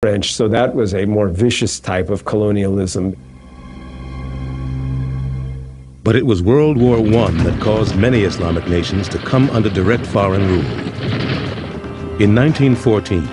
French, so that was a more vicious type of colonialism. But it was World War I that caused many Islamic nations to come under direct foreign rule. In 1914,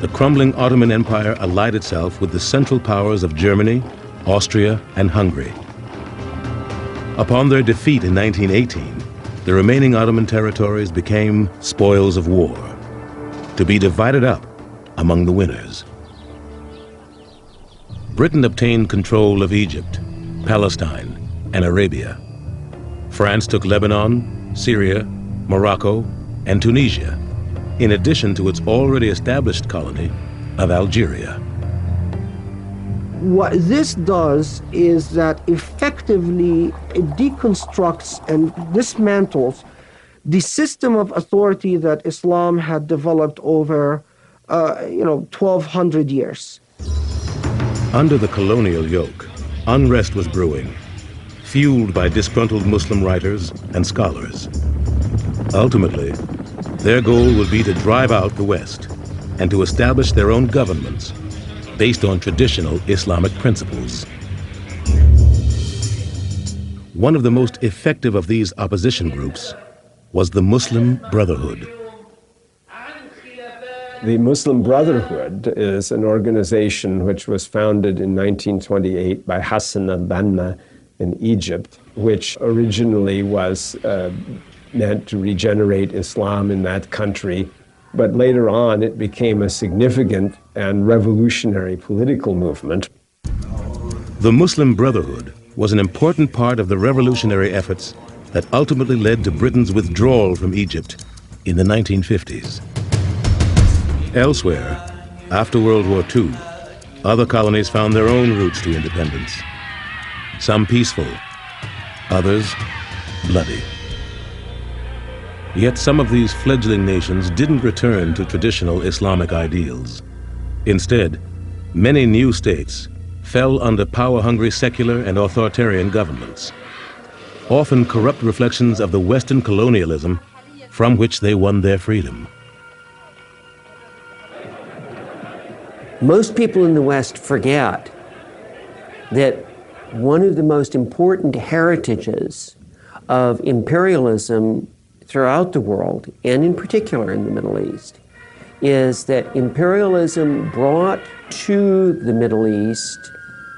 the crumbling Ottoman Empire allied itself with the Central Powers of Germany, Austria, and Hungary. Upon their defeat in 1918, the remaining Ottoman territories became spoils of war, to be divided up among the winners. Britain obtained control of Egypt, Palestine, and Arabia. France took Lebanon, Syria, Morocco, and Tunisia, in addition to its already established colony of Algeria. What this does is that effectively it deconstructs and dismantles the system of authority that Islam had developed over 1,200 years. Under the colonial yoke, unrest was brewing, fueled by disgruntled Muslim writers and scholars. Ultimately, their goal would be to drive out the West and to establish their own governments based on traditional Islamic principles. One of the most effective of these opposition groups was the Muslim Brotherhood. The Muslim Brotherhood is an organization which was founded in 1928 by Hassan al-Banna in Egypt, which originally was meant to regenerate Islam in that country. But later on, it became a significant and revolutionary political movement. The Muslim Brotherhood was an important part of the revolutionary efforts that ultimately led to Britain's withdrawal from Egypt in the 1950s. Elsewhere, after World War II, other colonies found their own routes to independence. Some peaceful, others bloody. Yet some of these fledgling nations didn't return to traditional Islamic ideals. Instead, many new states fell under power-hungry secular and authoritarian governments, often corrupt reflections of the Western colonialism from which they won their freedom. Most people in the West forget that one of the most important heritages of imperialism throughout the world, and in particular in the Middle East, is that imperialism brought to the Middle East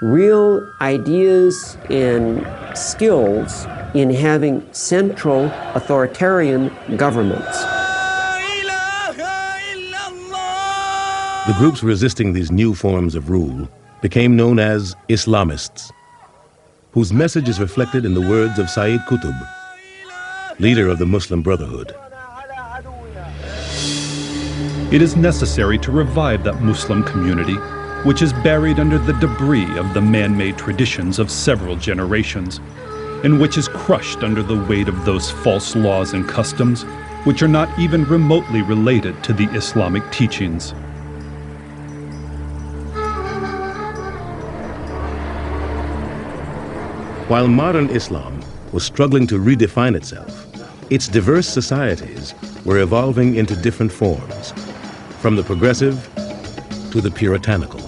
real ideas and skills in having central authoritarian governments. The groups resisting these new forms of rule became known as Islamists, whose message is reflected in the words of Sayyid Qutb, leader of the Muslim Brotherhood. It is necessary to revive that Muslim community, which is buried under the debris of the man-made traditions of several generations, and which is crushed under the weight of those false laws and customs which are not even remotely related to the Islamic teachings. While modern Islam was struggling to redefine itself, its diverse societies were evolving into different forms, from the progressive to the puritanical.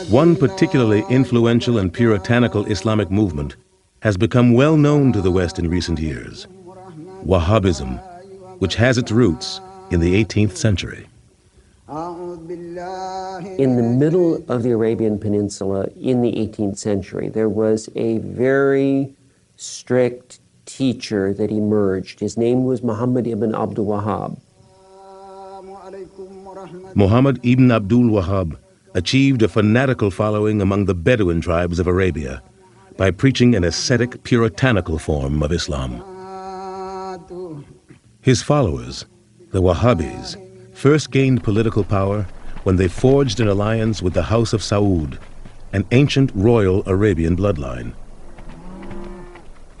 One particularly influential and puritanical Islamic movement has become well known to the West in recent years: Wahhabism, which has its roots in the 18th century. In the middle of the Arabian Peninsula in the 18th century, there was a very strict teacher that emerged. His name was Muhammad ibn Abdul Wahhab. Muhammad ibn Abdul Wahhab achieved a fanatical following among the Bedouin tribes of Arabia by preaching an ascetic, puritanical form of Islam. His followers, the Wahhabis, first gained political power when they forged an alliance with the House of Saud, an ancient royal Arabian bloodline.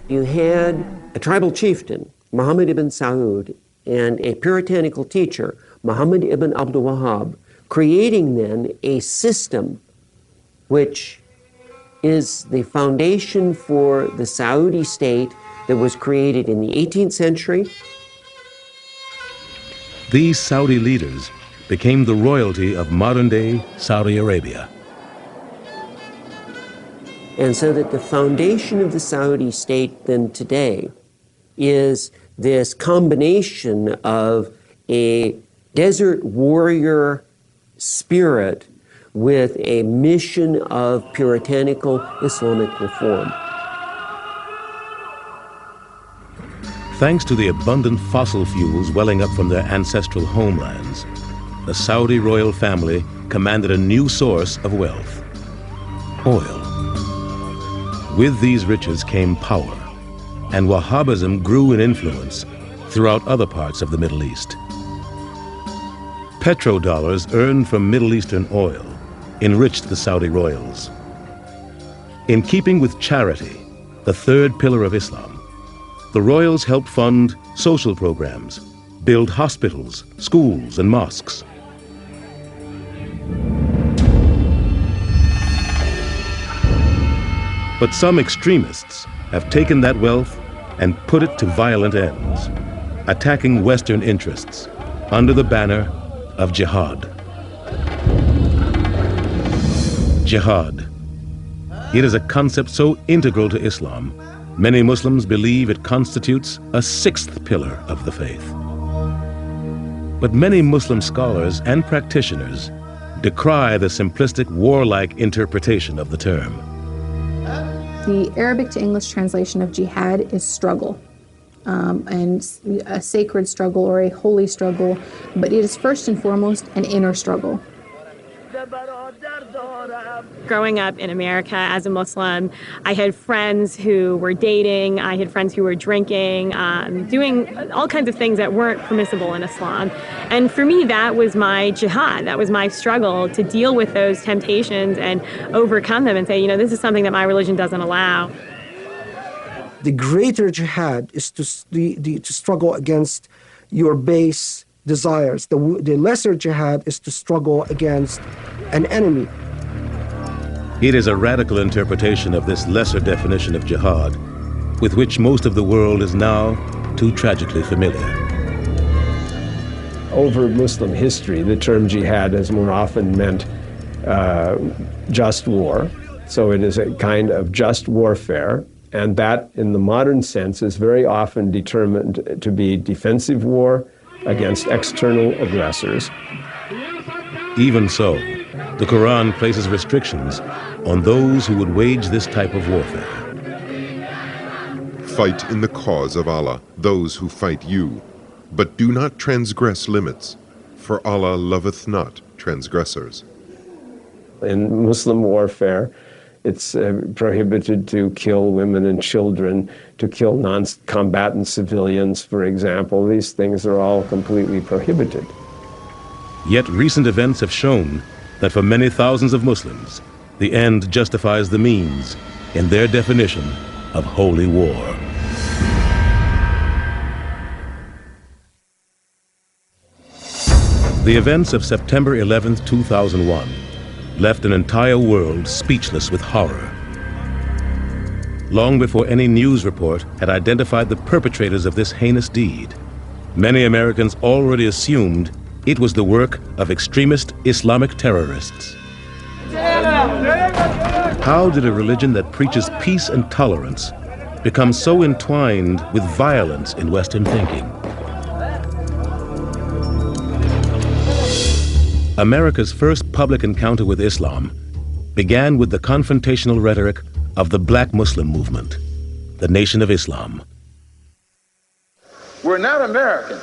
You had a tribal chieftain, Muhammad ibn Saud, and a puritanical teacher, Muhammad ibn Abdul Wahhab, creating then a system which is the foundation for the Saudi state that was created in the 18th century. These Saudi leaders became the royalty of modern-day Saudi Arabia. And so that the foundation of the Saudi state then today is this combination of a desert warrior spirit with a mission of puritanical Islamic reform. Thanks to the abundant fossil fuels welling up from their ancestral homelands, the Saudi royal family commanded a new source of wealth: oil. With these riches came power, and Wahhabism grew in influence throughout other parts of the Middle East. Petrodollars earned from Middle Eastern oil enriched the Saudi royals. In keeping with charity, the third pillar of Islam, the royals helped fund social programs, build hospitals, schools, and mosques. But some extremists have taken that wealth and put it to violent ends, attacking Western interests under the banner of jihad. Jihad. It is a concept so integral to Islam, many Muslims believe it constitutes a sixth pillar of the faith. But many Muslim scholars and practitioners decry the simplistic warlike interpretation of the term. The Arabic to English translation of jihad is struggle, and a sacred struggle or a holy struggle, but it is first and foremost an inner struggle. Growing up in America as a Muslim, I had friends who were dating, I had friends who were drinking, doing all kinds of things that weren't permissible in Islam. And for me, that was my jihad. That was my struggle to deal with those temptations and overcome them and say, you know, this is something that my religion doesn't allow. The greater jihad is to struggle against your base desires. The lesser jihad is to struggle against an enemy. It is a radical interpretation of this lesser definition of jihad, with which most of the world is now too tragically familiar. Over Muslim history, the term jihad has more often meant just war. So it is a kind of just warfare, and that, in the modern sense, is very often determined to be defensive war against external aggressors. Even so, the Quran places restrictions on those who would wage this type of warfare. Fight in the cause of Allah, those who fight you, but do not transgress limits, for Allah loveth not transgressors. In Muslim warfare, it's prohibited to kill women and children, to kill non-combatant civilians, for example. These things are all completely prohibited. Yet recent events have shown that for many thousands of Muslims, the end justifies the means in their definition of holy war. The events of September 11, 2001 left an entire world speechless with horror. Long before any news report had identified the perpetrators of this heinous deed, many Americans already assumed it was the work of extremist Islamic terrorists. How did a religion that preaches peace and tolerance become so entwined with violence in Western thinking? America's first public encounter with Islam began with the confrontational rhetoric of the Black Muslim movement, the Nation of Islam. We're not American.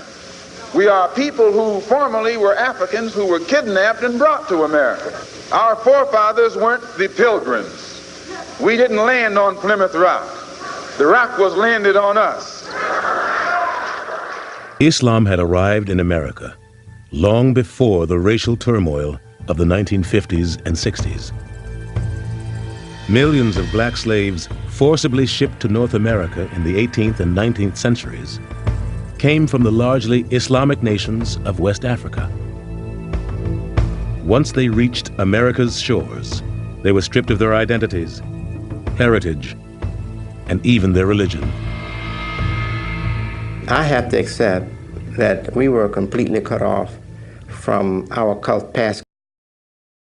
We are people who formerly were Africans who were kidnapped and brought to America. Our forefathers weren't the Pilgrims. We didn't land on Plymouth Rock. The rock was landed on us. Islam had arrived in America long before the racial turmoil of the 1950s and 60s. Millions of black slaves forcibly shipped to North America in the 18th and 19th centuries came from the largely Islamic nations of West Africa. Once they reached America's shores, they were stripped of their identities, heritage, and even their religion. I have to accept that we were completely cut off from our cult past.